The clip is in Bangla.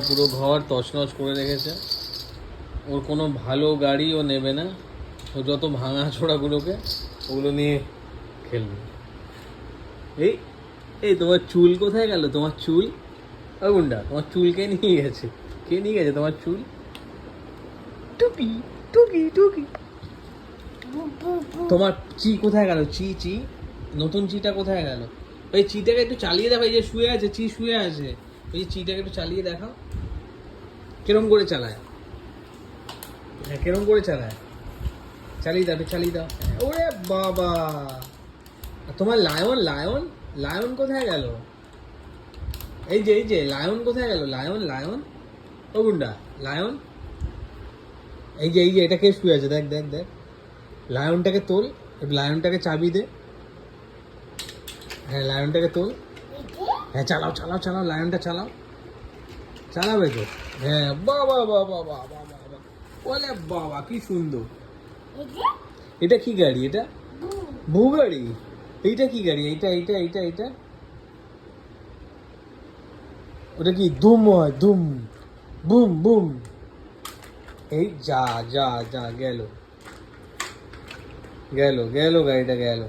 পুরো ঘর তছনছ করে রেখেছে। ওর কোনো ভালো গাড়ি ও নেবে না, ও যত ভাঙা ছোড়াগুলোকে ওগুলো নিয়ে খেলবে। এই এই তোমার চুল কোথায় গেল? তোমার চুল গুন্ডা, তোমার চুল কে নিয়ে গেছে? কে নিয়ে গেছে তোমার চুল? টুকি টুকি টুকি। তোমার চি কোথায় গেল? চি চি নতুন চিটা কোথায় গেল? ওই চিটাকে একটু চালিয়ে দেখো। এই যে শুয়ে আছে, চি শুয়ে আছে, ওই যে চিটাকে একটু চালিয়ে দেখাও কিরম করে চালায়। হ্যাঁ, কিরম করে চালায়? চালিয়ে দাও, চালিয়ে দাও। ওরে বাবা, তোমার লায়ন লায়ন লায়ন কোথায় গেল? এই যে লায়ন কোথায় গেল? লায়ন লায়ন ও গুন্ডা, লায়ন এই যে এটা কে শুয়ে আছে? দেখ দেখ দেখ, লায়নটাকে তোল, লায়নটাকে চাবি দে। হ্যাঁ, লায়নটাকে তোল। হ্যাঁ, চালাও চালাও চালাও, লায়নটা চালাও, চালাবে তো। হ্যাঁ, বাবা বাবা বাবা বাবা, ওলে বাবা কি সুন্দর। এটা কি গাড়ি? এটা ভূ গাড়ি। এইটা কি গাড়ি? এইটা এইটা এইটা এইটা ওটা কি ধুম হয়? ধুম বুম বুম। এই যা যা যা, গেল গেল গেল গাড়িটা গেল।